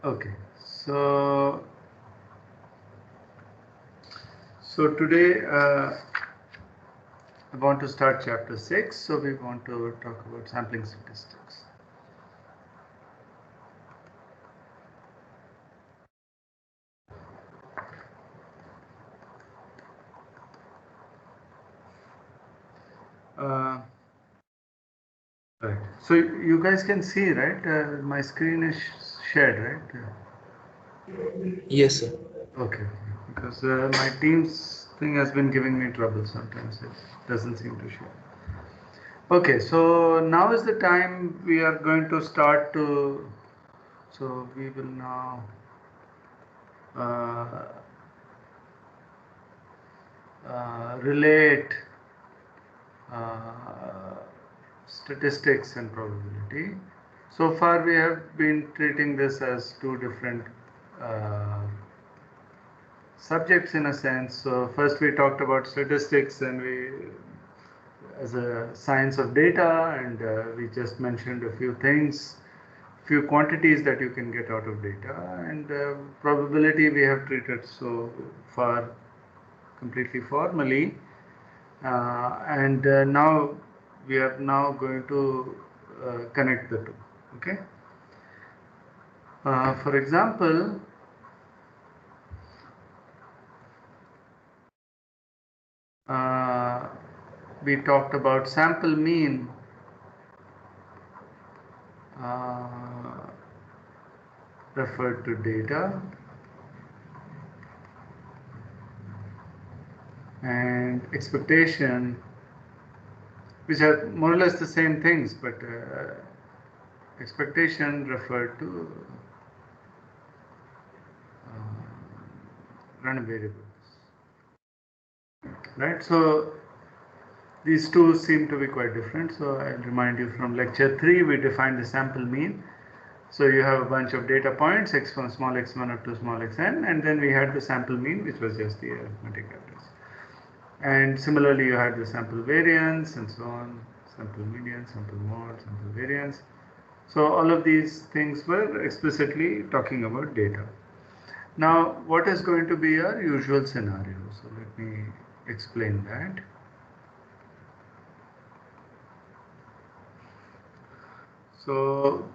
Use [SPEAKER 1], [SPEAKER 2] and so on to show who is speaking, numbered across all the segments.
[SPEAKER 1] Okay, so today I want to start chapter 6. So we want to talk about sampling statistics. Uh, right. So you guys can see, right? My screen is shared, right?
[SPEAKER 2] Yes, sir.
[SPEAKER 1] Okay, because my Teams thing has been giving me trouble sometimes. It doesn't seem to show. Okay, so now is the time we are going to start to. So we will now uh, relate uh, statistics and probability. So far, we have been treating this as two different uh, subjects in a sense. So first, we talked about statistics, and we as a science of data, and we just mentioned a few things, few quantities that you can get out of data, and probability we have treated so far completely formally. And now we are now going to connect the two. Okay. For example, uh, we talked about sample mean uh, referred to data, and expectation, which are more or less the same things, but expectation referred to random variables, right? So these two seem to be quite different. So I'll remind you from lecture 3, we defined the sample mean. So you have a bunch of data points, x1, small x1 up to small xn, and then we had the sample mean, which was just the arithmetic average. And similarly, you had the sample variance and so on, sample median, sample mode, sample variance. So all of these things were explicitly talking about data. Now, what is going to be our usual scenario? So let me explain that. So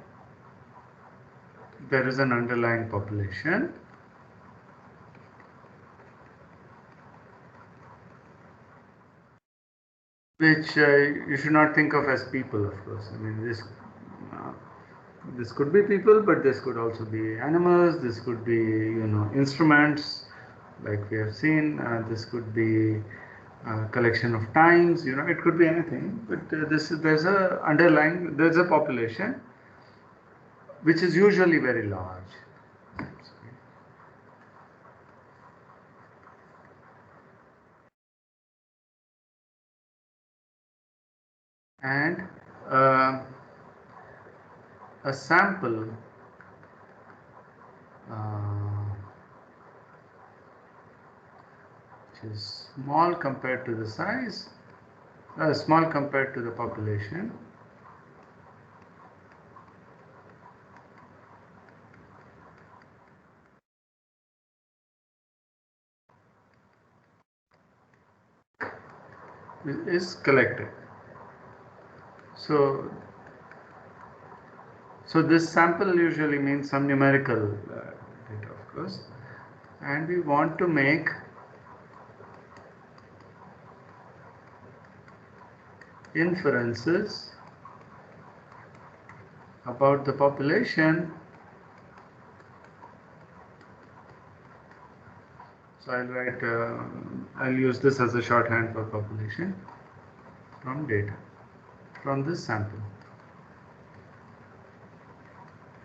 [SPEAKER 1] there is an underlying population which you should not think of as people, of course. I mean, this could be people, but this could also be animals. This could be instruments, like we have seen. This could be a collection of times. It could be anything. But there's a population which is usually very large. And uh, a sample uh, which is small compared to the size, small compared to the population, is collected. So, so this sample usually means some numerical data, of course, and we want to make inferences about the population. So I'll use this as a shorthand for population from data, from this sample.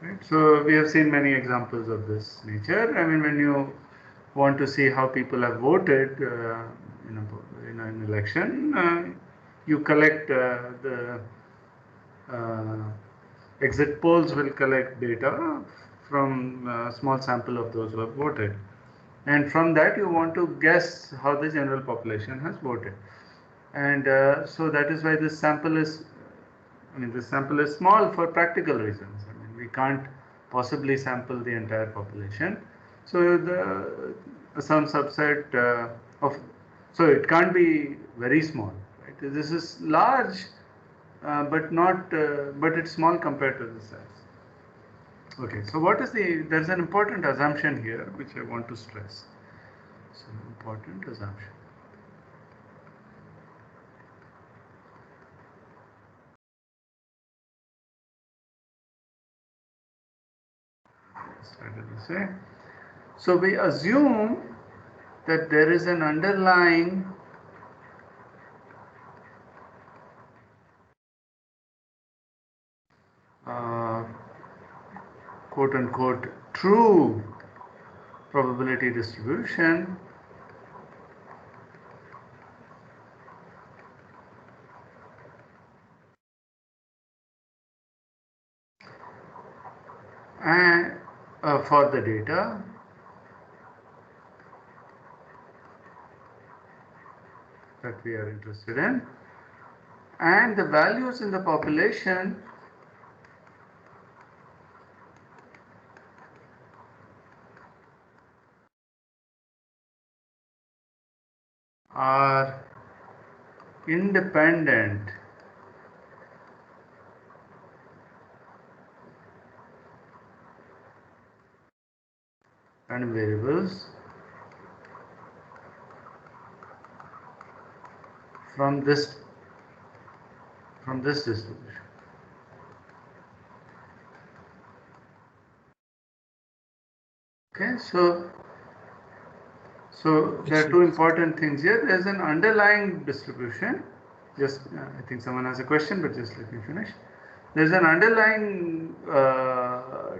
[SPEAKER 1] Right? So we have seen many examples of this nature. I mean, when you want to see how people have voted in an election, you collect the uh, exit polls will collect data from a small sample of those who have voted. And from that, you want to guess how the general population has voted. And so that is why this sample is small for practical reasons. I mean, we can't possibly sample the entire population. So some subset of, so it can't be very small, right? This is large, but it's small compared to the size. Okay, so what is there's an important assumption here which I want to stress. So important assumption. Started to say. So we assume that there is an underlying quote unquote true probability distribution and for the data that we are interested in, and the values in the population are independent random variables from this distribution. Okay, so there are two important things here. There's an underlying distribution. Just I think someone has a question, but just let me finish. There's an underlying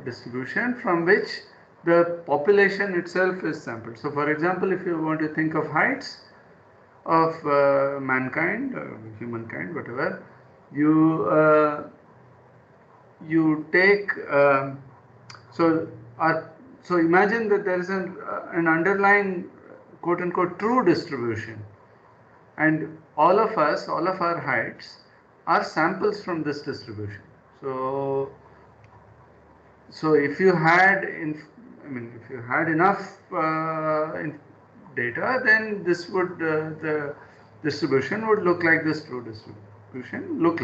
[SPEAKER 1] distribution from which the population itself is sampled. So for example, if you want to think of heights of mankind, humankind, whatever, you take so imagine that there is an underlying quote unquote true distribution, and all of our heights are samples from this distribution. So if you had if you had enough data, then this would the distribution would look like this true distribution, but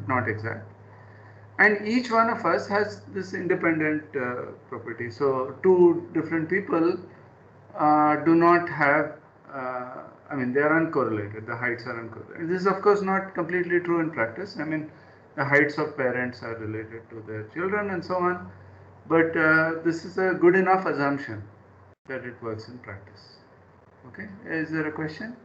[SPEAKER 1] not exact. And each one of us has this independent property. So two different people do not have, they are uncorrelated. The heights are uncorrelated. This is of course not completely true in practice. The heights of parents are related to their children and so on. But this is a good enough assumption that it works in practice. Okay, is there a question?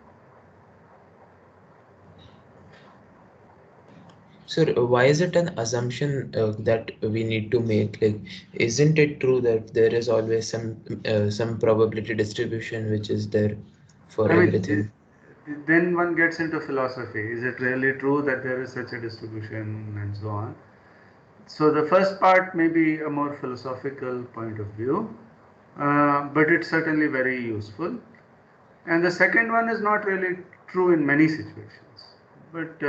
[SPEAKER 2] Sir, why is it an assumption that we need to make? Like, isn't it true that there is always some probability distribution which is there for everything?
[SPEAKER 1] Then one gets into philosophy. Is it really true that there is such a distribution and so on? So the first part may be a more philosophical point of view, but it's certainly very useful. And the second one is not really true in many situations. But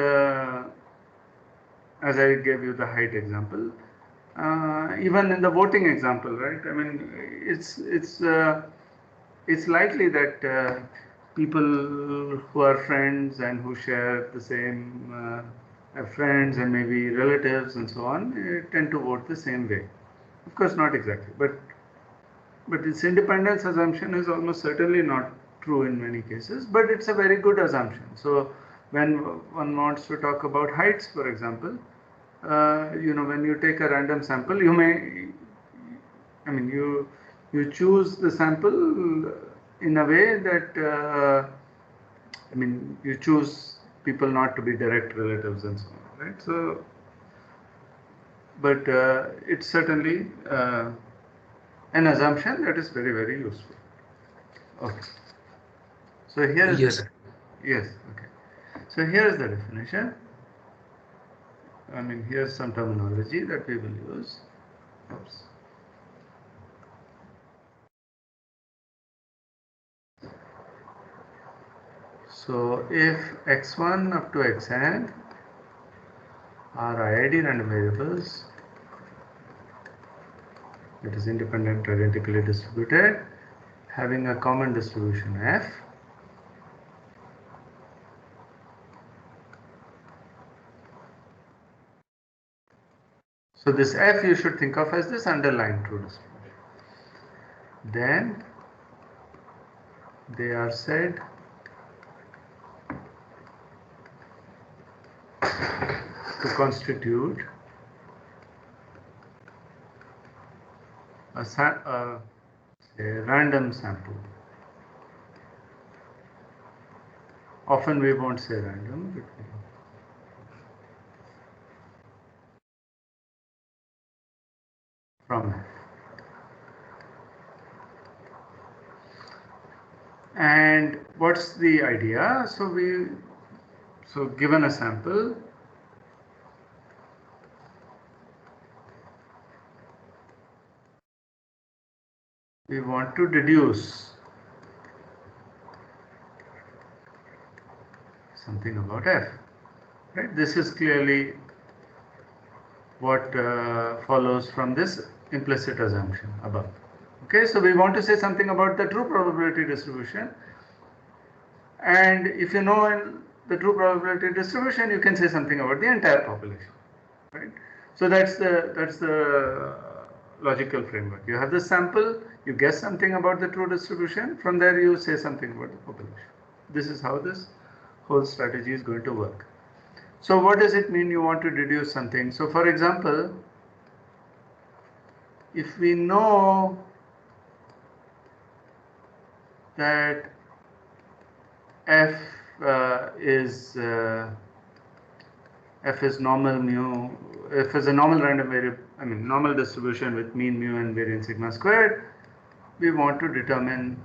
[SPEAKER 1] as I gave you the height example, even in the voting example, right? It's likely that people who are friends and who share the same friends and maybe relatives and so on tend to vote the same way. Of course, not exactly, but its independence assumption is almost certainly not true in many cases, but it's a very good assumption. So when one wants to talk about heights, for example, when you take a random sample, you choose the sample in a way that you choose people not to be direct relatives and so on, right? So, but it's certainly an assumption that is very, very useful. Okay. So here is
[SPEAKER 2] yes.
[SPEAKER 1] Yes. Okay. So here is the definition. Here's some terminology that we will use. Oops. So if x1 up to xn are IID random variables, that is independent identically distributed, having a common distribution f. So this f you should think of as this underlying true distribution. Then they are said to constitute a random sample. Often we won't say random, but from f. And what's the idea? So given a sample, we want to deduce something about f. Right? This is clearly what follows from this implicit assumption above. Okay, so we want to say something about the true probability distribution, and if you know the true probability distribution, you can say something about the entire population, right? So that's the logical framework. You have the sample, you guess something about the true distribution, from there you say something about the population. This is how this whole strategy is going to work. So what does it mean you want to deduce something? So for example, if we know that f is normal mu, f is a normal random variable, I mean normal distribution with mean mu and variance sigma squared, we want to determine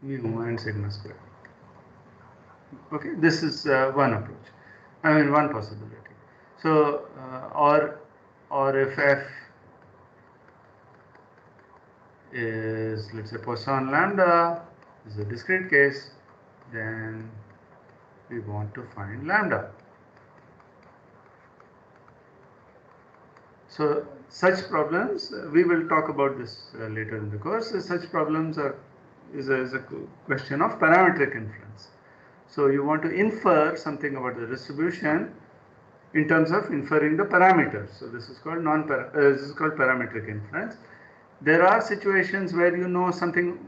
[SPEAKER 1] mu and sigma squared. Okay, this is one approach. I mean one possibility. So or if f is, let's say, Poisson lambda is a discrete case, then we want to find lambda. So such problems, we will talk about this later in the course. Such problems is a question of parametric inference. So you want to infer something about the distribution in terms of inferring the parameters. So this is called parametric inference. There are situations where you know something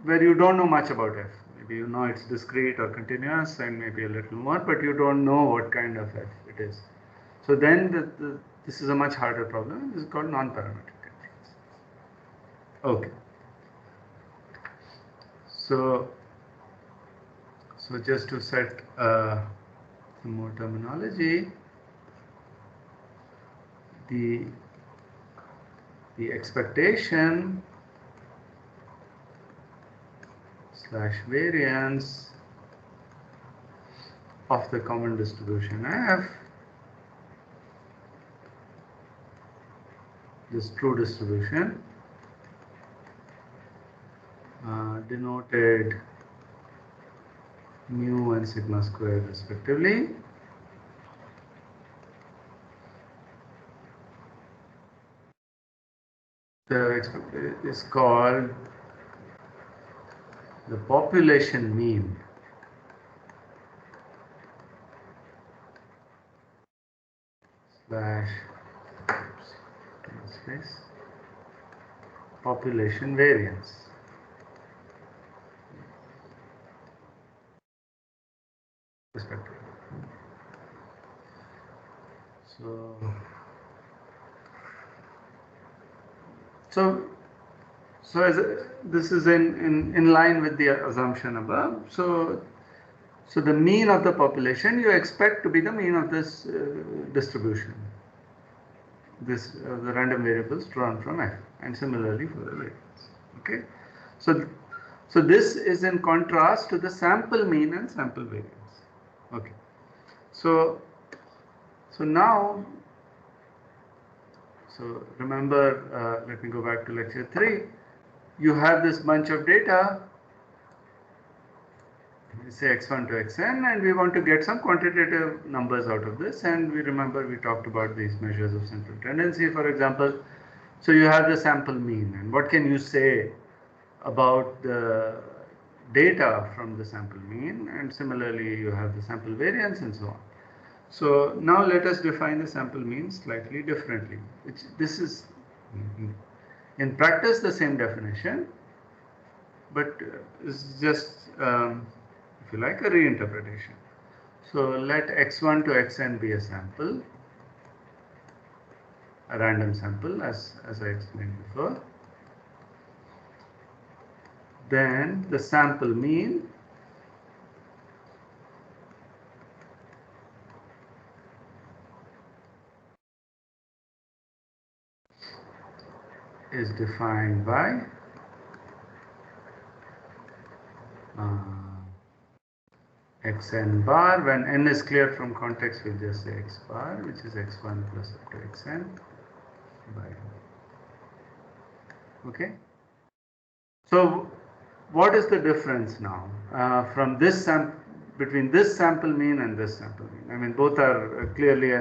[SPEAKER 1] where you don't know much about f. Maybe you know it's discrete or continuous and maybe a little more, but you don't know what kind of f it is. So then this is a much harder problem. This is called non-parametric inference. Okay. So just to set some more terminology, the expectation / variance of the common distribution f, this true distribution, denoted mu and sigma squared respectively, is called the population mean / population variance. Respectively. So as this is in line with the assumption above. So the mean of the population you expect to be the mean of this distribution, the random variables drawn from f, and similarly for the variance. Okay, so this is in contrast to the sample mean and sample variance. Okay, so now. So remember, let me go back to lecture 3. You have this bunch of data say x1 to xn, and we want to get some quantitative numbers out of this. And we remember we talked about these measures of central tendency, for example. So you have the sample mean, and what can you say about the data from the sample mean, and similarly you have the sample variance and so on. So now let us define the sample mean slightly differently. This is in practice the same definition, but it's just if you like a reinterpretation. So let x1 to xn be a sample, a random sample, as I explained before. Then the sample mean is defined by xn bar. When n is cleared from context, we'll just say x bar, which is x1 plus up to xn by n. Okay. So what is the difference now from this between this sample mean and this sample mean? I mean, both are clearly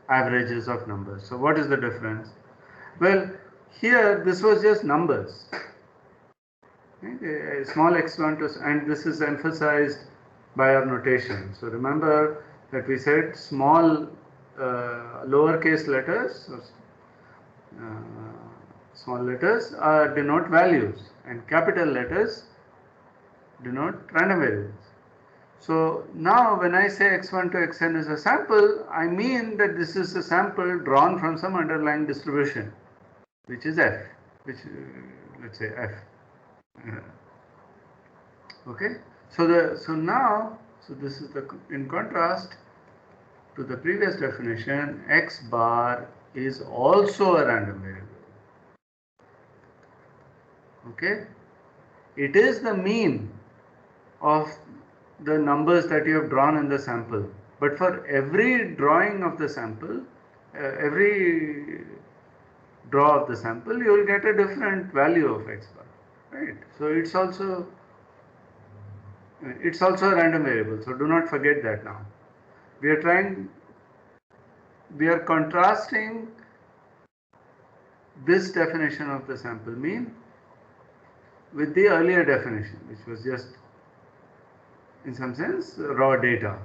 [SPEAKER 1] averages of numbers. So what is the difference? Well, here this was just numbers. Okay? A small x1 to, and this is emphasized by our notation. So remember that we said small lowercase letters, or, small letters denote values, and capital letters denote random variables. So now when I say x1 to xn is a sample, I mean that this is a sample drawn from some underlying distribution, which is f, which let's say f. Okay. So this is the, in contrast to the previous definition, x bar is also a random variable. Okay. It is the mean of the numbers that you have drawn in the sample, but for every drawing of the sample, every draw of the sample, you will get a different value of x bar, right? So it's also a random variable, so do not forget that. Now we are contrasting this definition of the sample mean with the earlier definition, which was just, in some sense, raw data.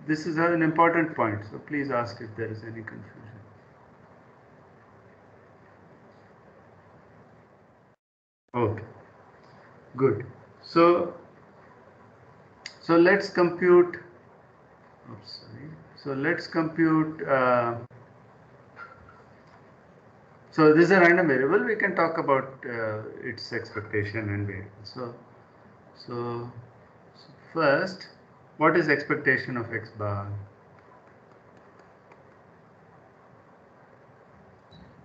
[SPEAKER 1] This is an important point, so please ask if there is any confusion. Okay, good. So let's compute. Oops, sorry. So let's compute. So this is a random variable. We can talk about its expectation and variance. So first, what is expectation of x bar?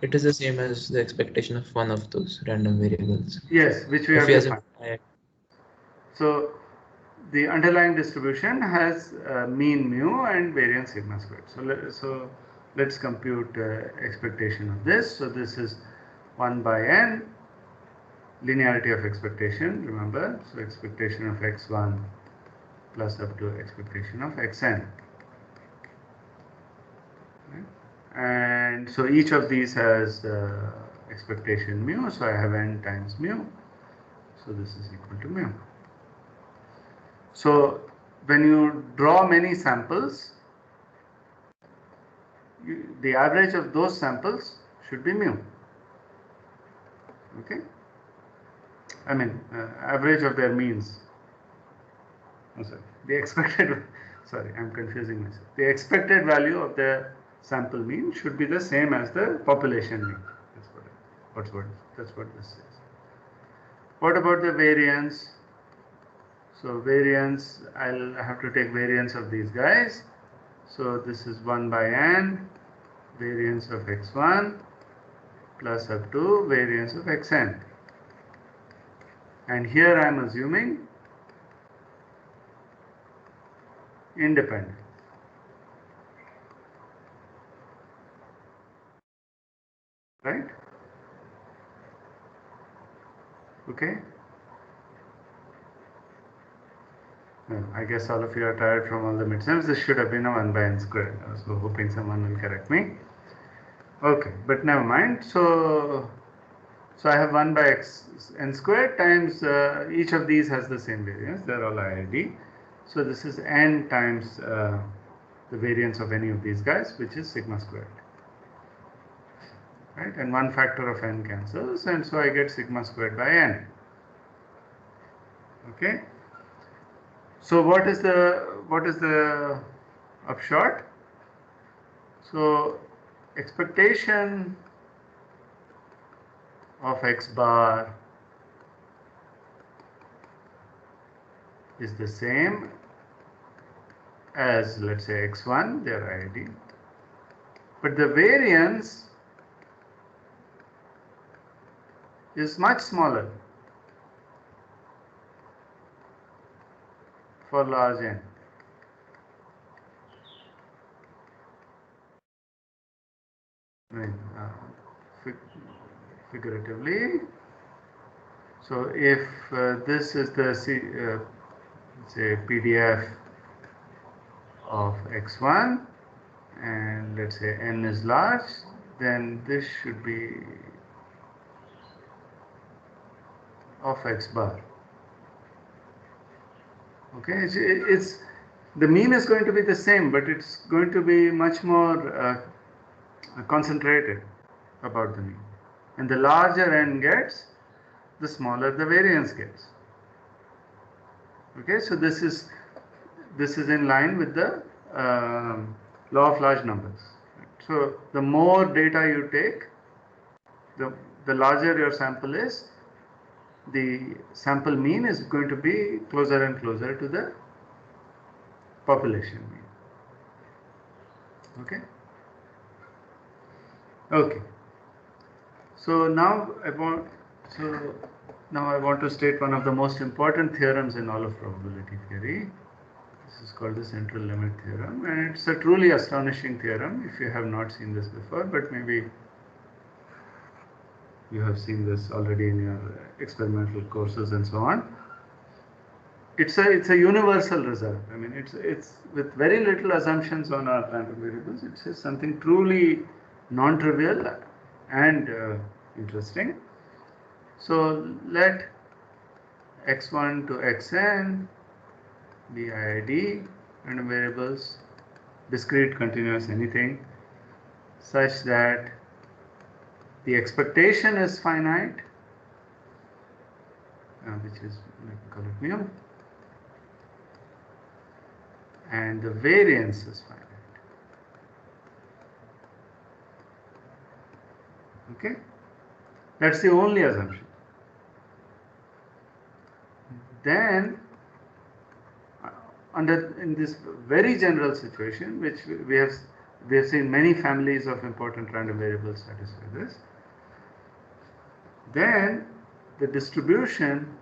[SPEAKER 2] It is the same as the expectation of one of those random variables.
[SPEAKER 1] Yes, which we have defined. So the underlying distribution has mean mu and variance sigma squared. So let's compute expectation of this. So this is 1 by n, linearity of expectation, remember. So expectation of x1 plus up to expectation of xn. Right? And so each of these has expectation mu, so I have n times mu. So this is equal to mu. So when you draw many samples, the average of those samples should be mu. Okay? I mean, average of their means. Oh, sorry. The expected, sorry, I'm confusing myself. The expected value of the sample mean should be the same as the population mean. That's what this says. What about the variance? So variance, I'll have to take variance of these guys. So this is 1 by n, variance of x1 plus up to variance of xn. And here I am assuming independent. Right? Okay. I guess all of you are tired from all the midterms. This should have been a 1 by n squared. I was hoping someone will correct me. Okay, but never mind. So I have 1 by n squared times each of these has the same variance. They're all IID. So this is n times the variance of any of these guys, which is sigma squared. Right? And one factor of n cancels, and so I get sigma squared by n. Okay. So what is the upshot? So expectation of x bar is the same as, let's say, x1, they are IID, but the variance is much smaller for large n. I mean, figuratively. So if this is the say PDF of x1, and let's say n is large, then this should be of x bar. Okay, it's the mean is going to be the same, but it's going to be much more concentrated about the mean. And the larger n gets, the smaller the variance gets. Okay, so this is in line with the law of large numbers. So the more data you take, the larger your sample is, the sample mean is going to be closer and closer to the population mean. Okay. Okay. So now I want to state one of the most important theorems in all of probability theory. This is called the central limit theorem, and it's a truly astonishing theorem if you have not seen this before, but maybe you have seen this already in your experimental courses and so on. It's a universal result. I mean, it's with very little assumptions on our random variables. It says something truly non-trivial and interesting. So let x1 to xn be IID random variables, discrete, continuous, anything, such that the expectation is finite, which is, let me call it mu, and the variance is finite. Okay, that's the only assumption. Then, in this very general situation, which we have seen many families of important random variables satisfy this. Then the distribution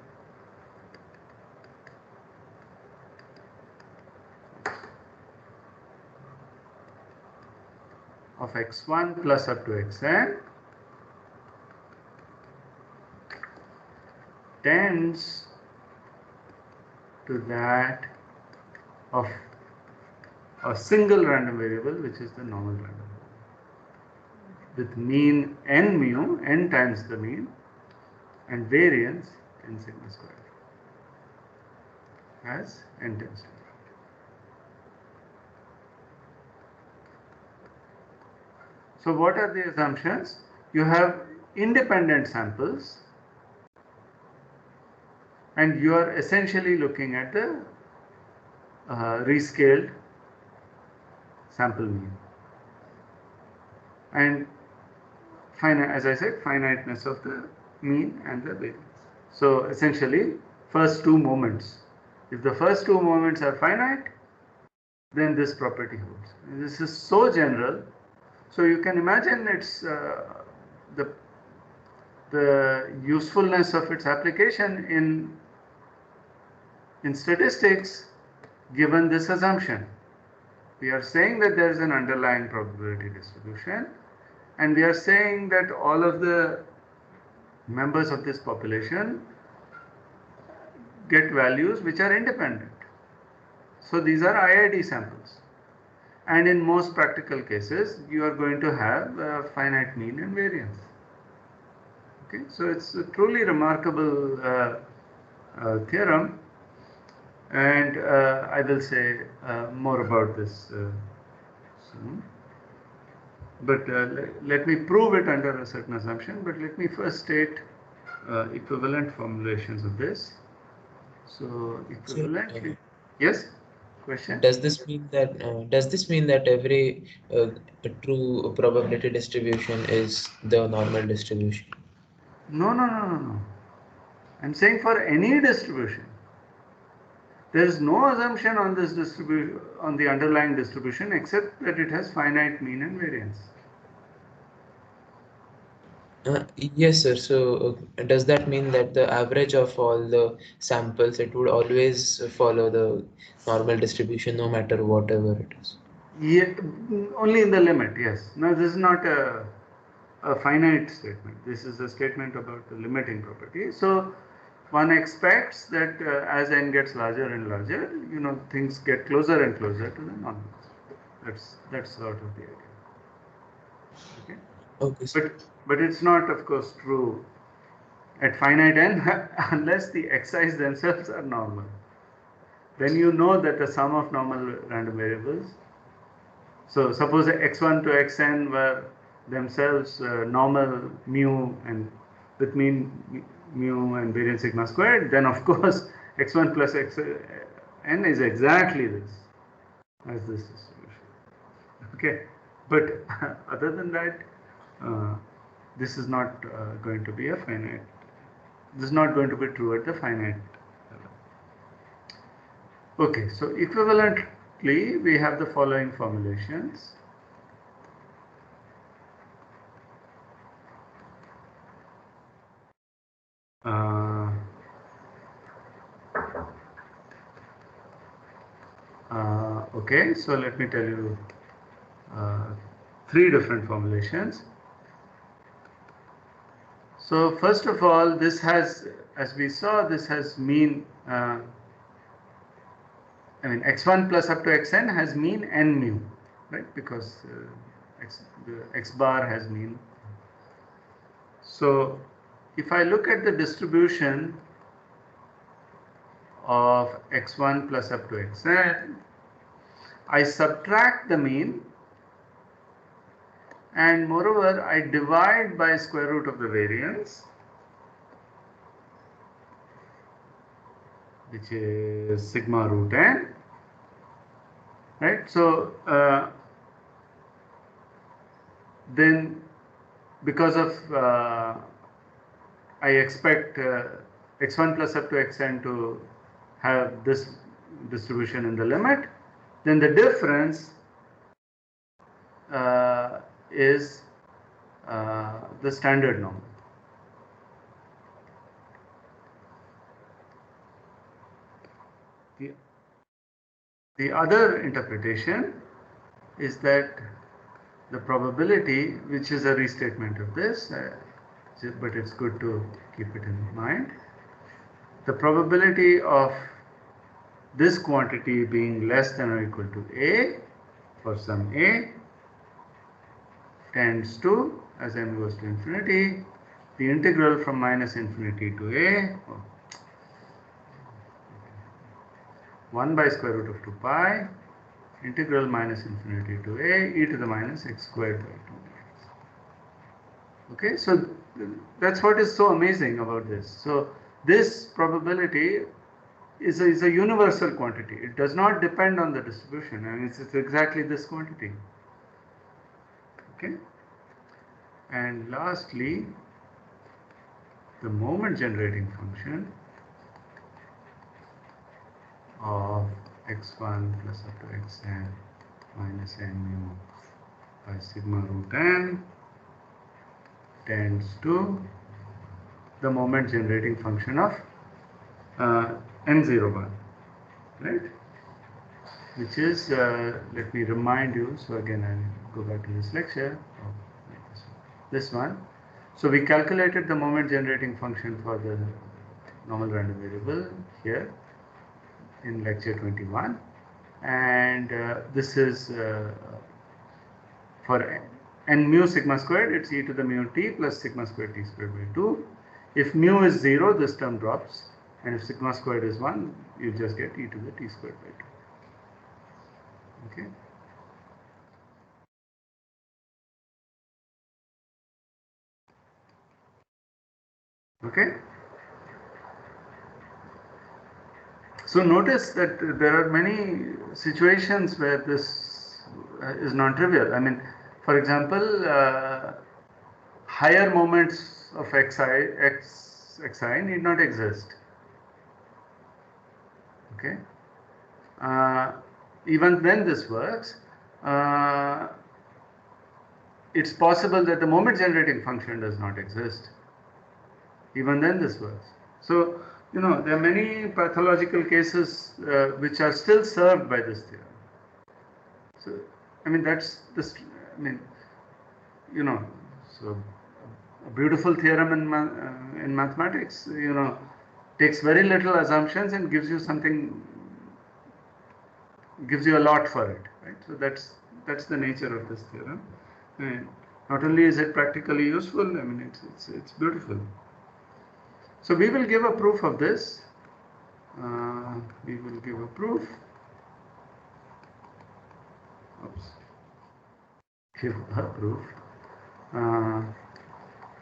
[SPEAKER 1] of x1 plus up to xn tends to that of a single random variable, which is the normal random variable, with mean n mu, n times the mean, and variance n sigma squared as n tends to infinity. So what are the assumptions? You have independent samples, and you are essentially looking at the rescaled sample mean, and finite, as I said, finiteness of the mean and the variance. So essentially, first two moments. If the first two moments are finite, then this property holds. And this is so general, so you can imagine its the usefulness of its application in statistics, given this assumption. We are saying that there is an underlying probability distribution, and we are saying that all of the members of this population get values which are independent. So these are IID samples. And in most practical cases, you are going to have finite mean and variance. Okay, so it's a truly remarkable theorem, and I will say more about this soon. But let me prove it under a certain assumption, but let me first state equivalent formulations of this. So equivalently, yes, question?
[SPEAKER 2] Does this mean that every true probability distribution is the normal distribution?
[SPEAKER 1] No, no, no, no, no. I'm saying for any distribution. There is no assumption on this distribution, on the underlying distribution, except that it has finite mean and variance.
[SPEAKER 2] Yes, sir. So, does that mean that the average of all the samples, it would always follow the normal distribution, no matter whatever it is?
[SPEAKER 1] Yeah, only in the limit, yes. Now, this is not a finite statement. This is a statement about the limiting property. So, one expects that as n gets larger and larger, things get closer and closer to the normal. That's sort of the idea. Okay.
[SPEAKER 2] Okay.
[SPEAKER 1] But it's not, of course, true at finite n unless the xi's themselves are normal. Then you know that the sum of normal random variables. So suppose x1 to xn were themselves normal mu and with mean mu and variance sigma squared, then of course x1 plus xn is exactly this as this distribution. Okay, but other than that, this is not going to be a finite. This is not going to be true at the finite level. Okay, so equivalently, we have the following formulations. Okay, so let me tell you three different formulations. So first of all, this has, as we saw, this has mean, x1 plus up to xn has mean n mu, right? Because the x bar has mean. So if I look at the distribution of x1 plus up to xn, I subtract the mean, and moreover I divide by square root of the variance, which is sigma root n, right? So then because of I expect x1 plus up to xn to have this distribution in the limit, then the difference is the standard norm. The other interpretation is that the probability, which is a restatement of this, but it's good to keep it in mind, the probability of this quantity being less than or equal to a for some a tends to, as n goes to infinity, the integral from minus infinity to a, 1 by square root of 2 pi, integral minus infinity to a e to the minus x squared by 2x. Okay, so that's what is so amazing about this. So this probability is a universal quantity. It does not depend on the distribution. I mean, it's exactly this quantity. Okay, and lastly, the moment generating function of x1 plus up to xn minus n mu by sigma root n tends to the moment generating function of n01, right? Which is, let me remind you, so again I'll go back to this lecture, this one. So we calculated the moment generating function for the normal random variable here in lecture 21. and this is for n mu sigma squared, it's e to the mu t plus sigma squared t squared by 2. If mu is 0, this term drops, and if sigma squared is 1, you just get e to the t squared by 2. Okay. Okay. So notice that there are many situations where this is non-trivial. I mean, for example, higher moments of xi need not exist. Okay. Even then this works. It's possible that the moment generating function does not exist. Even then this works. So, you know, there are many pathological cases which are still served by this theorem. So, I mean, that's this, I mean, you know, so a beautiful theorem in mathematics, you know, takes very little assumptions and gives you something, gives you a lot for it, right? So that's the nature of this theorem. And not only is it practically useful, I mean, it's beautiful. So we will give a proof of this. We will give a proof. Oops. Give a proof.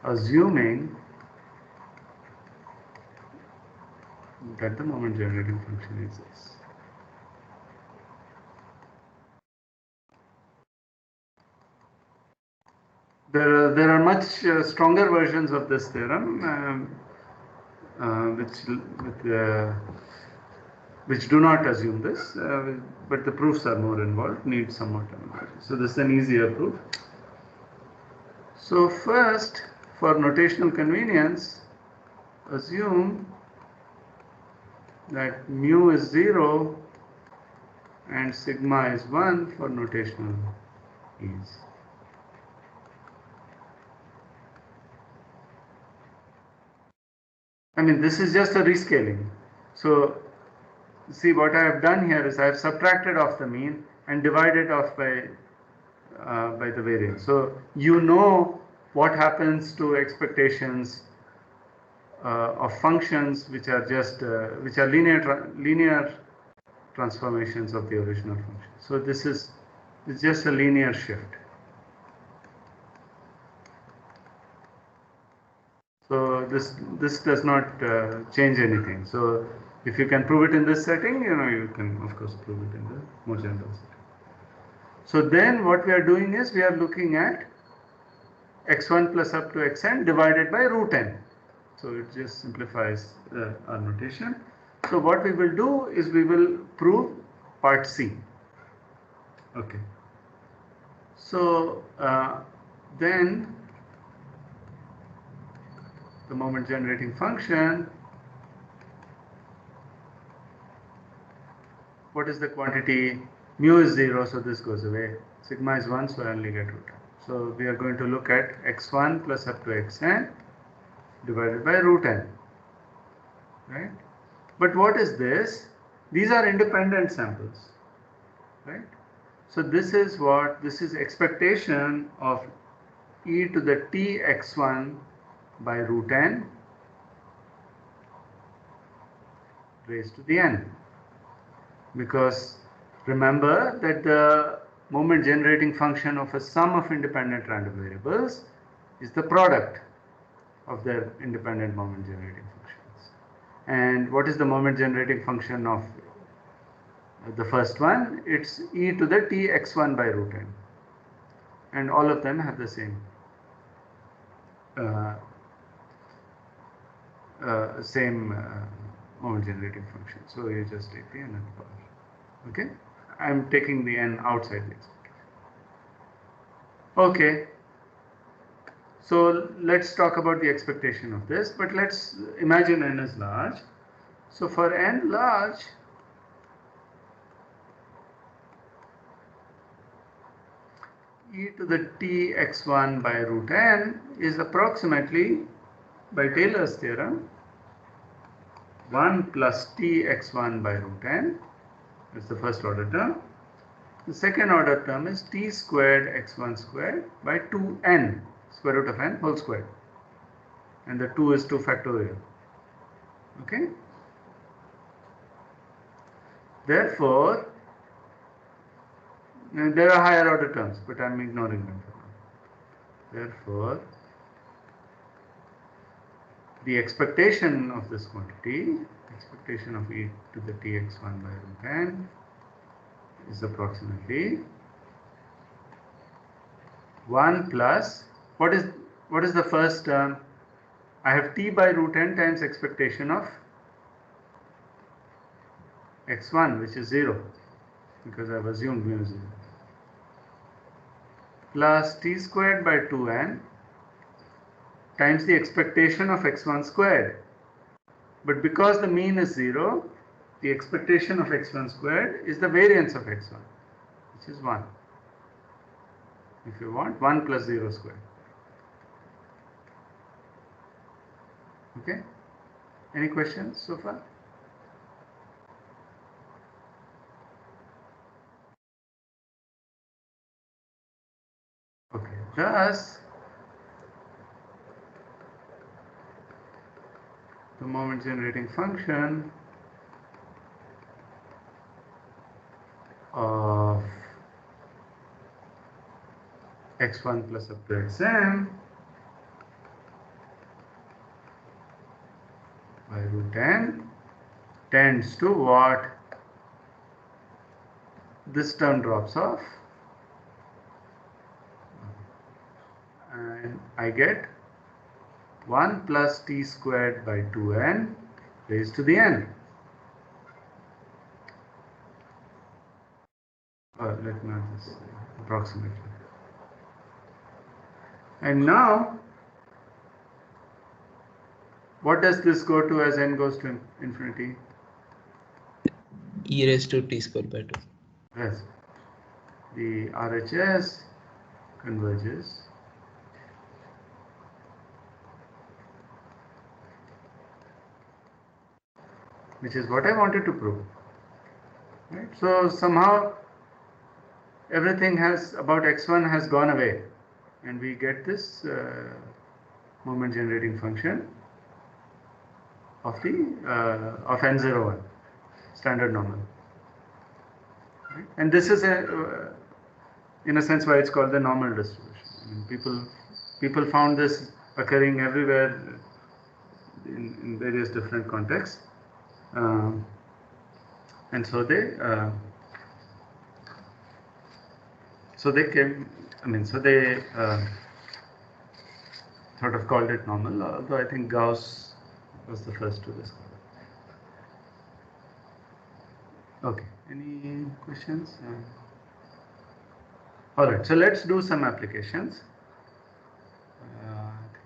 [SPEAKER 1] Assuming that the moment generating function exists. There are much stronger versions of this theorem which do not assume this, but the proofs are more involved, need some more terminology. So this is an easier proof. So first, for notational convenience, assume that mu is 0 and sigma is 1 for notational ease. I mean, this is just a rescaling. So see, what I have done here is I have subtracted off the mean and divided off by the variance. So you know what happens to expectations of functions which are just which are linear transformations of the original function. So this is just a linear shift. So this does not change anything. So if you can prove it in this setting, you know, you can of course prove it in the more general setting. So then what we are doing is we are looking at x1 plus up to xn divided by root n. So it just simplifies our notation. So what we will do is we will prove part C. Okay. So then the moment generating function, what is the quantity? Mu is 0, so this goes away. Sigma is 1, so I only get root n. So we are going to look at x1 plus up to xn divided by root n, right? But what is this? These are independent samples, right? So this is what, this is expectation of e to the t x1 by root n raised to the n. Because remember that the moment generating function of a sum of independent random variables is the product of their independent moment generating functions. And what is the moment generating function of the first one? It's e to the t x1 by root n. And all of them have the same moment generating function. So you just take the nth power. Okay, I'm taking the n outside the expectation. Okay, so let's talk about the expectation of this, but let's imagine n is large. So for n large, e to the t x1 by root n is approximately, by Taylor's theorem, 1 plus t x1 by root n That's the first order term. The second order term is t squared x1 squared by 2n, square root of n whole squared. And the 2 is 2 factorial. Okay? Therefore, there are higher order terms, but I'm ignoring them for now. Therefore, the expectation of this quantity, expectation of e to the tx1 by root n, is approximately 1 plus, what is the first term? I have t by root n times expectation of x1, which is 0, because I've assumed mu is 0, plus t squared by 2n times the expectation of x1 squared. But because the mean is 0, the expectation of x1 squared is the variance of x1, which is 1. If you want, 1 plus 0 squared. Okay? Any questions so far? Okay, thus the moment generating function of x1 plus up to xm by root n tends to what? This term drops off and I get 1 plus t squared by 2n raised to the n. Let me not this approximately. And now, what does this go to as n goes to infinity?
[SPEAKER 2] E raised to t squared by 2.
[SPEAKER 1] Yes. The RHS converges which is what I wanted to prove. Right? So somehow everything has about x1 has gone away and we get this moment generating function of the of n01 standard normal. Right? And this is in a sense why it's called the normal distribution. I mean, people found this occurring everywhere in various different contexts. And so they came, I mean, so they sort of called it normal, although I think Gauss was the first to discover it. Okay, any questions? All right, so let's do some applications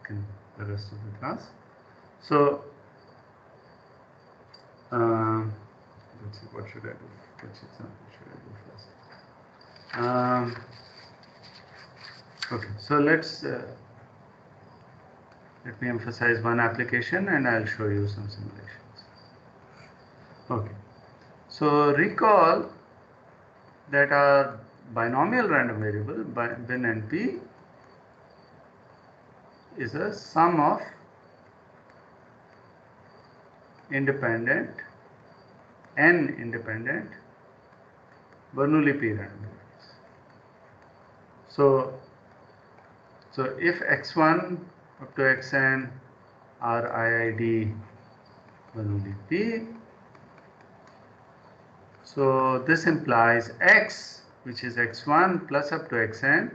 [SPEAKER 1] in the rest of the class. So, let's see, what should I do? Which example should I do first? Okay, so let me emphasize one application and I'll show you some simulations. Okay, so recall that our binomial random variable bin NP is a sum of independent n independent Bernoulli P random variables. So if x1 up to xn are IID Bernoulli P, so this implies x, which is x1 plus up to xn,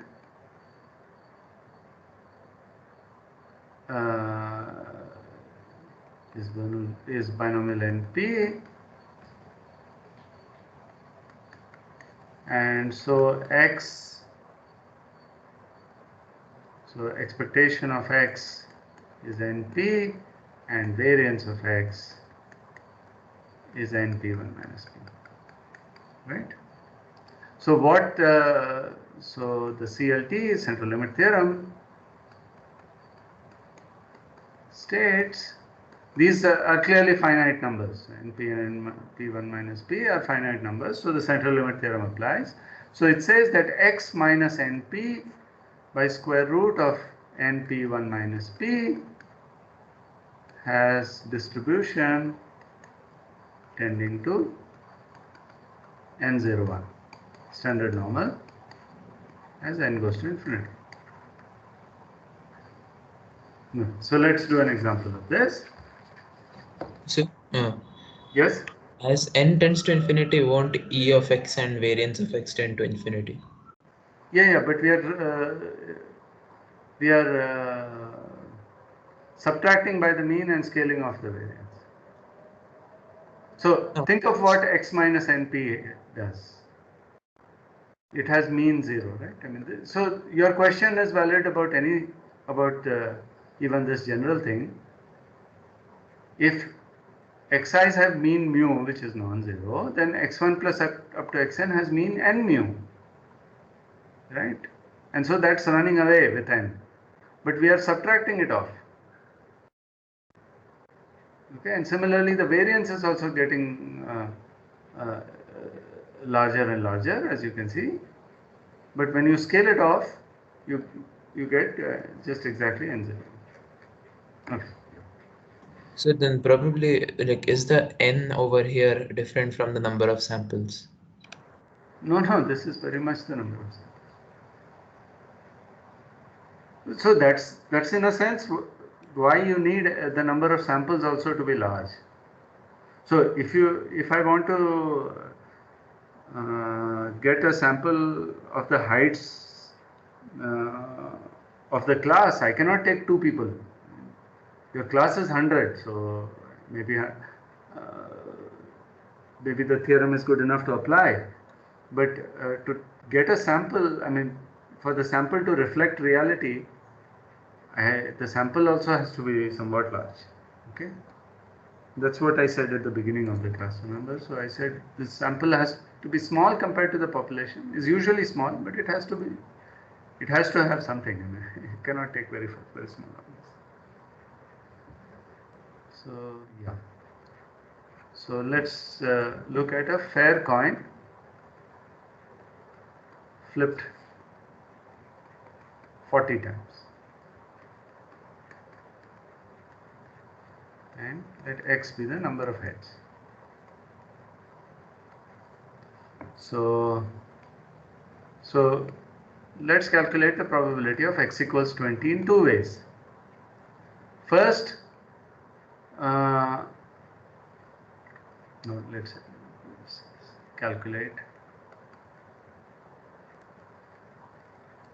[SPEAKER 1] is binomial NP, and so x, so expectation of x is NP and variance of x is NP1 minus P, right? So what, so the CLT, central limit theorem, states These are clearly finite numbers. NP and P1 minus P are finite numbers. So the central limit theorem applies. So it says that x minus NP by square root of NP1 minus P has distribution tending to N01, standard normal, as n goes to infinity. So let's do an example of this.
[SPEAKER 2] So,
[SPEAKER 1] Yes?
[SPEAKER 2] as n tends to infinity, won't E of x and variance of x tend to infinity?
[SPEAKER 1] Yeah, but we are subtracting by the mean and scaling off the variance. So think of what x minus np does. It has mean 0, right? I mean, so your question is valid about even this general thing. If xi's have mean mu, which is non-zero, then x1 plus up to xn has mean n mu, right? And so that's running away with n, but we are subtracting it off. Okay, and similarly the variance is also getting larger and larger, as you can see, but when you scale it off, you get just exactly n0. Okay.
[SPEAKER 2] So then probably, like, is the n over here different from the number of samples?
[SPEAKER 1] No, this is very much the number of samples. So that's in a sense why you need the number of samples also to be large. So if I want to get a sample of the heights of the class, I cannot take 2 people. Your class is 100, so maybe the theorem is good enough to apply. But to get a sample, I mean, for the sample to reflect reality, the sample also has to be somewhat large. Okay, that's what I said at the beginning of the class, remember? So I said the sample has to be small compared to the population. Is usually small, but it has to have something. I mean, it cannot take very small numbers. So yeah. So let's look at a fair coin flipped 40 times. And let x be the number of heads. So let's calculate the probability of x equals 20 in 2 ways. First, let's calculate.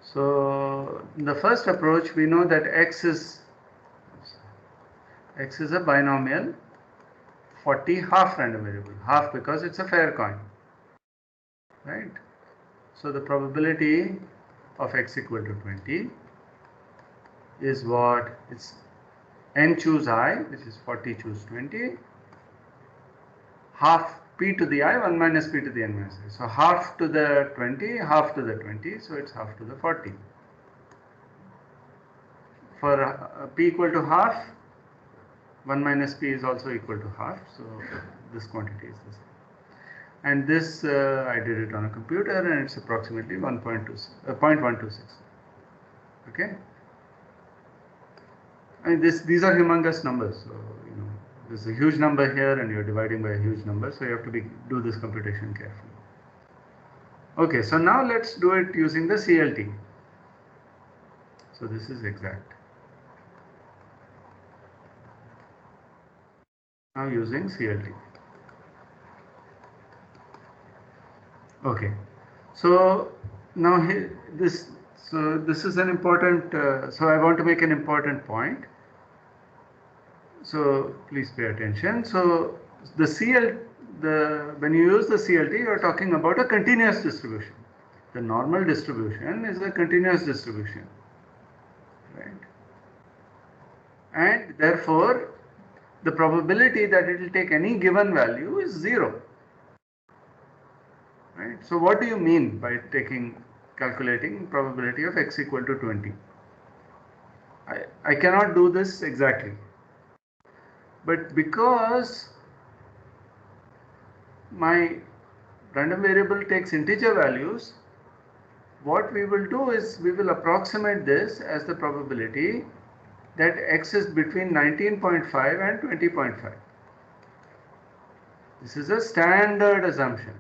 [SPEAKER 1] So the first approach, we know that x is a binomial 40 half random variable, half because it's a fair coin, right? So the probability of x equal to 20 is what? It's n choose I, which is 40 choose 20, half p to the I, 1 minus p to the n minus I. So half to the 20, half to the 20, so it's half to the 40. For p equal to half, 1 minus p is also equal to half, so this quantity is the same. And this, I did it on a computer, and it's approximately 0.126. Okay? I mean, these are humongous numbers, so you know there's a huge number here, and you're dividing by a huge number, so you have to do this computation carefully. Okay, so now let's do it using the CLT. So this is exact. Now using CLT. Okay, so now here, this is an important. So I want to make an important point. So please pay attention. So when you use the CLT, you are talking about a continuous distribution. The normal distribution is a continuous distribution, right? And therefore, the probability that it will take any given value is 0. Right? So what do you mean by calculating probability of x equal to 20? I cannot do this exactly. But because my random variable takes integer values, what we will do is we will approximate this as the probability that x is between 19.5 and 20.5. This is a standard assumption.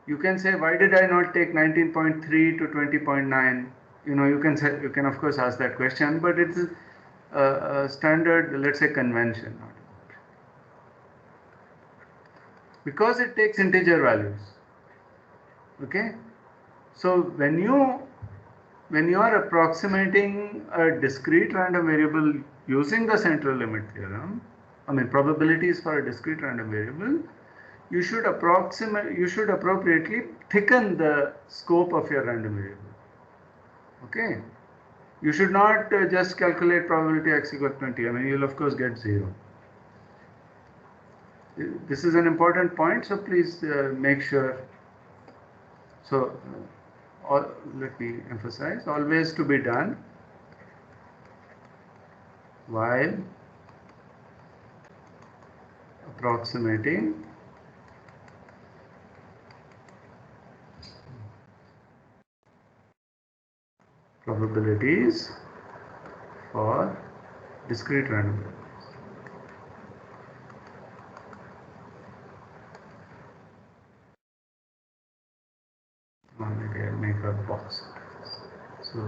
[SPEAKER 1] You can say, why did I not take 19.3 to 20.9? You know, you can of course ask that question, but it's a standard, let's say, convention. Because it takes integer values. Okay, so when you are approximating a discrete random variable using the central limit theorem, I mean probabilities for a discrete random variable, you should appropriately thicken the scope of your random variable. Okay, you should not just calculate probability x equal 20. I mean, you'll of course get 0. This is an important point, so please make sure. So let me emphasize, always to be done while approximating probabilities for discrete random variables. Maybe I'll make a box. So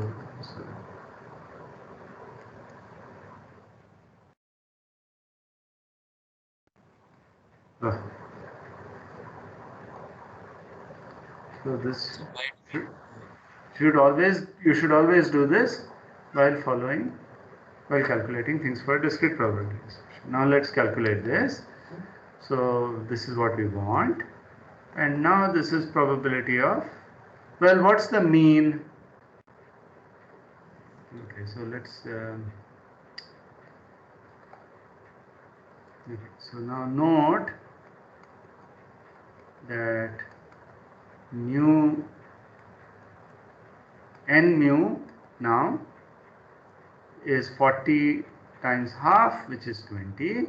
[SPEAKER 1] this you should always do this while calculating things for discrete probabilities. Now let's calculate this. So this is what we want, and now this is probability of, well, what's the mean? Okay, so let's so now note that n mu now is 40 times half, which is 20,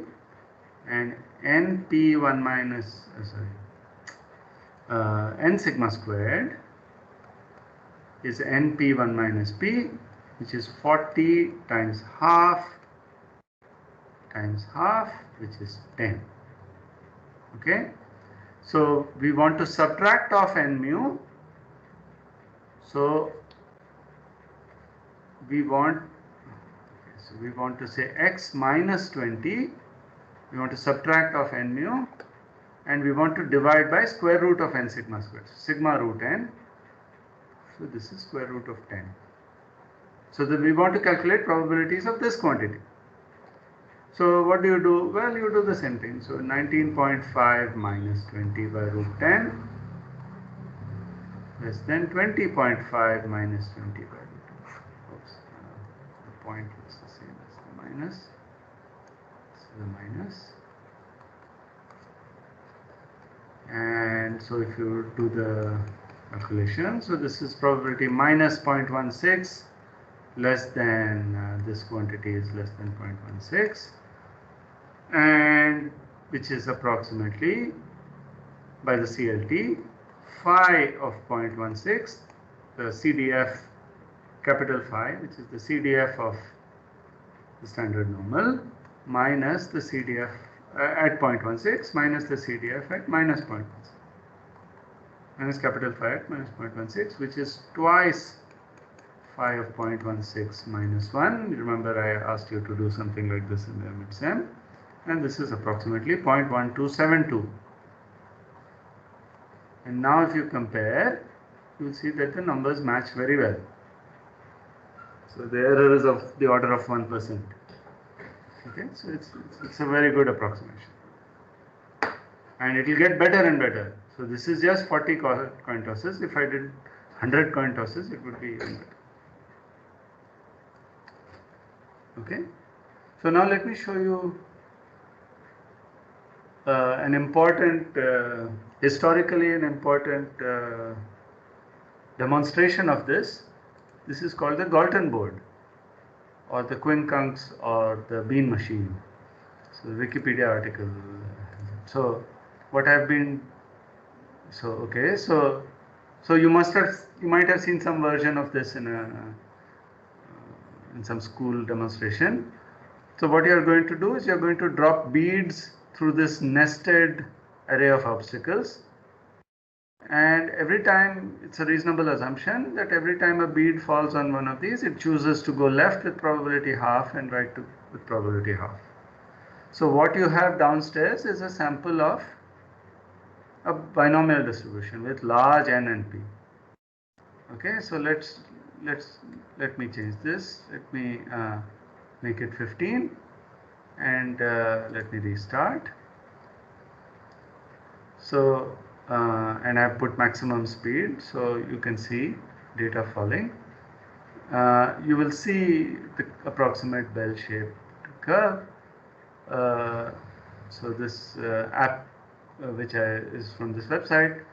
[SPEAKER 1] and np1 minus n sigma squared is np1 minus p, which is 40 times half, which is 10. Okay, so we want to subtract off n mu, so we want to say x minus 20, we want to subtract off n mu, and we want to divide by square root of n sigma squared, sigma root n. So this is square root of 10. So that we want to calculate probabilities of this quantity. So what do you do? Well, you do the same thing. So 19.5 minus 20 by root 10 less than 20.5 minus 20 by root 10. Oops, the point looks the same as the minus. This is the minus. And so if you do the calculation, so this is probability minus 0.16 less than this quantity is less than 0.16, and which is approximately, by the CLT, phi of 0.16, the CDF capital phi, which is the CDF of the standard normal, minus the CDF at 0.16 minus the CDF at minus 0.16, minus capital phi at minus 0.16, which is twice phi of 0.16 minus 1. Remember, I asked you to do something like this in the mid-sem, and this is approximately 0.1272. And now if you compare, you will see that the numbers match very well. So the error is of the order of 1%. Okay, so it's a very good approximation, and it will get better and better. So this is just 40 coin tosses. If I did 100 coin tosses, it would be even better. Okay, so now let me show you an important, historically an important demonstration of this. This is called the Galton board, or the quincunx, or the bean machine. So the Wikipedia article. So what I've been, so okay, so you might have seen some version of this in some school demonstration. So what you are going to do is you are going to drop beads through this nested array of obstacles, and every time, it's a reasonable assumption that every time a bead falls on one of these, it chooses to go left with probability half and right with probability half. So what you have downstairs is a sample of a binomial distribution with large n and p. Okay, so let me change this. Let me make it 15, and let me restart. So and I've put maximum speed, so you can see data falling. You will see the approximate bell-shaped curve. So this app, which is from this website,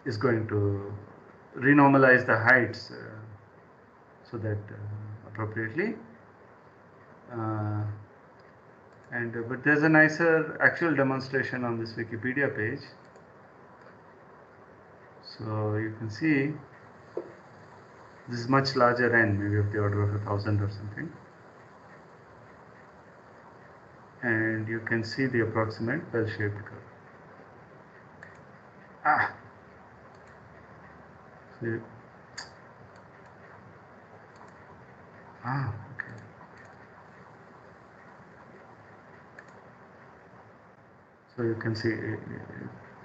[SPEAKER 1] is going to renormalize the heights so that appropriately. But there's a nicer actual demonstration on this Wikipedia page. So you can see this is much larger n, maybe of the order of 1,000 or something. And you can see the approximate bell-shaped curve. See? Okay. So you can see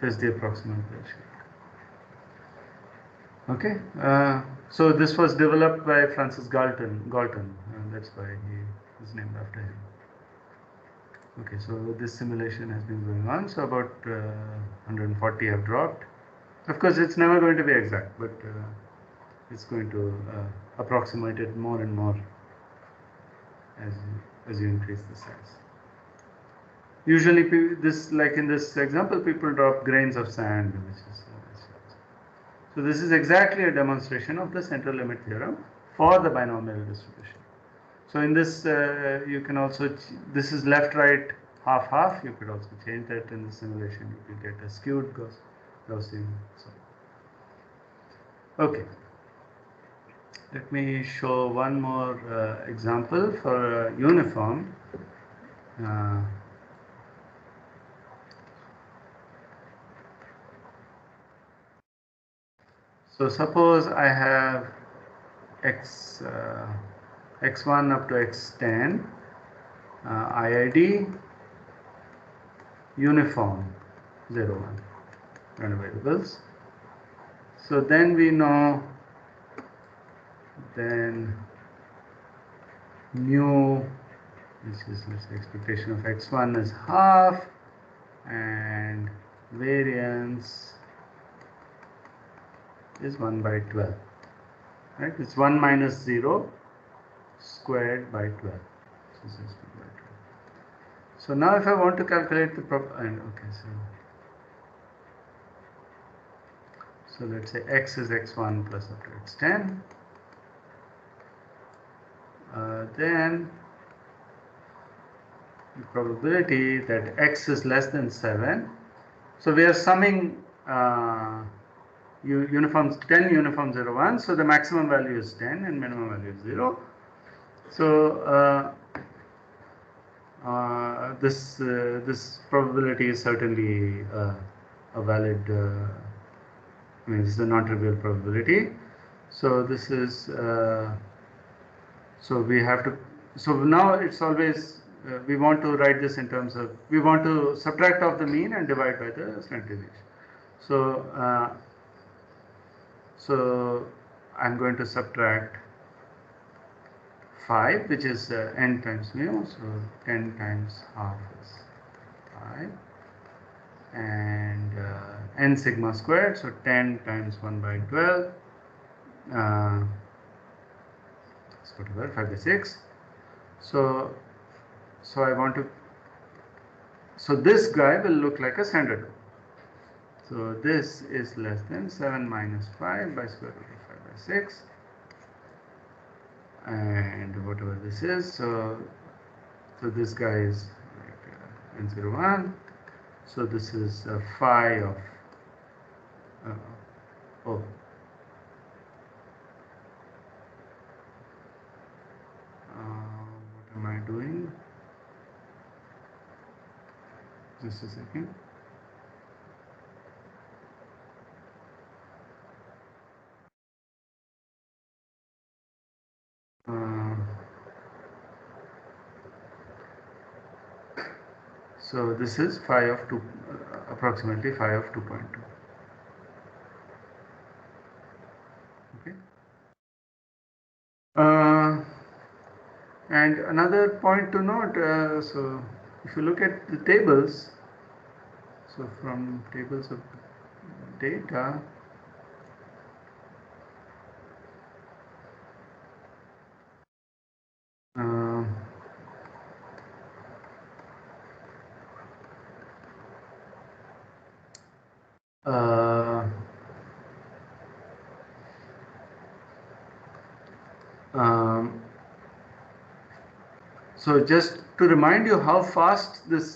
[SPEAKER 1] there's the approximate bell-shaped. Okay, so this was developed by Francis Galton, and that's why he is named after him. Okay, so this simulation has been going on, so about 140 have dropped. Of course, it's never going to be exact, but it's going to approximate it more and more as you increase the size. Usually, like in this example, people drop grains of sand, which is so this is exactly a demonstration of the central limit theorem for the binomial distribution. So in this, you can also, this is left, right, half, half. You could also change that in the simulation. You could get a skewed Gaussian. Okay. Let me show one more example for uniform. So suppose I have x1 up to x10 IID uniform 0, 1 random variables. So then we know then mu, which is, let's say, expectation of x1 is half, and variance is 1 by 12, right? It's 1 minus 0 squared by 12. So, this is 2 by 12. So now if I want to calculate the so let's say x is x1 plus up to x10. Then the probability that x is less than 7. So we are summing uniforms 10 uniform 0, 1. So the maximum value is 10 and minimum value is 0. So this probability is certainly a valid. I mean, this is a non-trivial probability. So this is. So we have to. So now it's always. We want to write this in terms of. We want to subtract off the mean and divide by the standard deviation. So. So I'm going to subtract 5, which is n times mu, so 10 times half is 5, and n sigma squared, so 10 times 1 by 12, it's whatever, 5 by 6. So I want to, so this guy will look like a standard. So this is less than 7 minus 5 by square root of 5 by 6, and whatever this is, so this guy is like n01, so this is phi of oh, what am I doing? Just a second. So this is phi of 2, approximately phi of 2.2. Okay. And another point to note, so if you look at the tables, so from tables of data, so just to remind you how fast this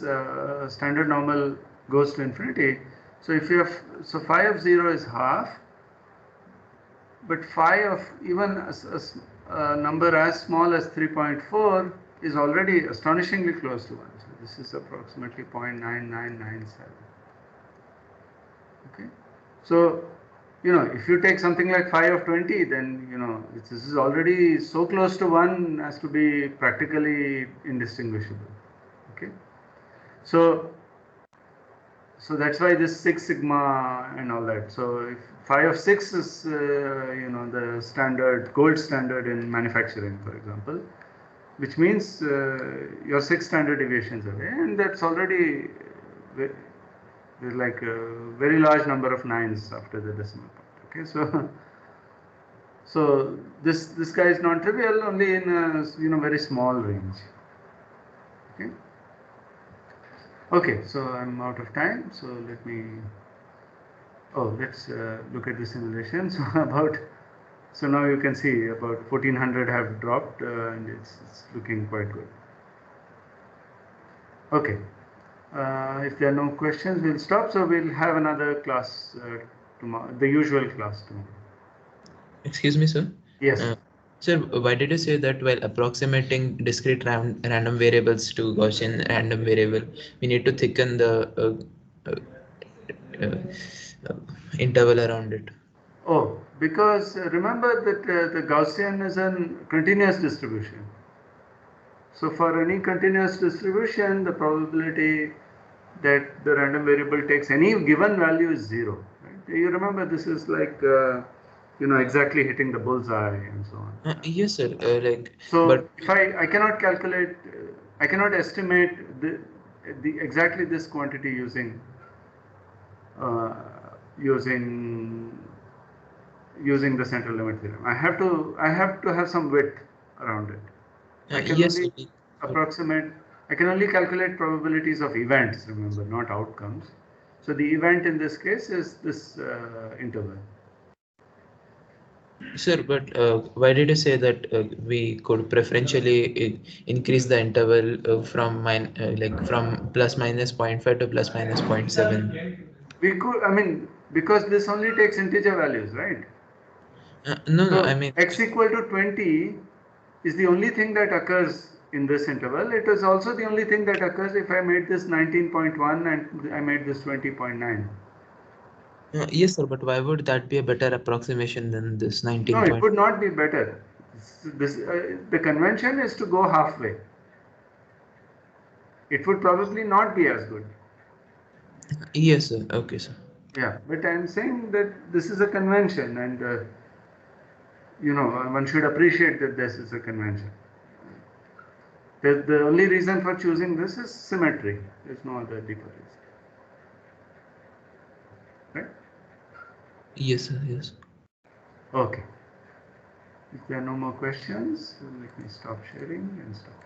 [SPEAKER 1] standard normal goes to infinity. So if you have, so phi of 0 is half, but phi of even a number as small as 3.4 is already astonishingly close to 1. So this is approximately 0.9997. Okay. So, you know, if you take something like phi of 20, then, you know, this is already so close to 1 as to be practically indistinguishable. Okay. So that's why this 6 sigma and all that. So if phi of 6 is, you know, the standard, gold standard in manufacturing, for example, which means your 6 standard deviations away, and that's already there's like a very large number of 9s after the decimal point. Okay, so this guy is non-trivial only in a, you know, very small range. Okay. Okay, so I'm out of time. So let me. Oh, let's look at the simulation. So now you can see about 1400 have dropped, and it's looking quite good. Okay. If there are no questions, we'll stop. So we'll have another class tomorrow, the usual class tomorrow.
[SPEAKER 2] Excuse me, sir.
[SPEAKER 1] Yes.
[SPEAKER 2] Sir, why did you say that while approximating discrete random variables to Gaussian random variable, we need to thicken the interval around it?
[SPEAKER 1] Oh, because remember that the Gaussian is a continuous distribution. So for any continuous distribution, the probability that the random variable takes any given value is 0. Right? You remember this is like you know, exactly hitting the bullseye and so on.
[SPEAKER 2] Yes, sir. Like
[SPEAKER 1] so
[SPEAKER 2] but
[SPEAKER 1] if I cannot calculate, I cannot estimate the exactly this quantity using using the central limit theorem. I have to have some width around it. I can
[SPEAKER 2] yes,
[SPEAKER 1] only approximate. I can only calculate probabilities of events. Remember, not outcomes. So the event in this case is this interval.
[SPEAKER 2] Sir, but why did you say that we could preferentially increase the interval from like from plus minus 0.5 to plus minus 0.7?
[SPEAKER 1] We could. I mean, because this only takes integer values, right?
[SPEAKER 2] No,
[SPEAKER 1] So
[SPEAKER 2] I mean
[SPEAKER 1] x equal to 20 is the only thing that occurs in this interval. It is also the only thing that occurs if I made this 19.1 and I made this 20.9.
[SPEAKER 2] yes, sir, but why would that be a better approximation than this 19
[SPEAKER 1] No, it
[SPEAKER 2] point?
[SPEAKER 1] would not be better. The convention is to go halfway. It would probably not be as good.
[SPEAKER 2] Yes, sir. Okay, sir.
[SPEAKER 1] Yeah, but I'm saying that this is a convention, and you know, one should appreciate that this is a convention. The only reason for choosing this is symmetry. There's no other deeper reason. Right?
[SPEAKER 2] Yes, sir. Yes.
[SPEAKER 1] Okay. If there are no more questions, let me stop sharing and stop.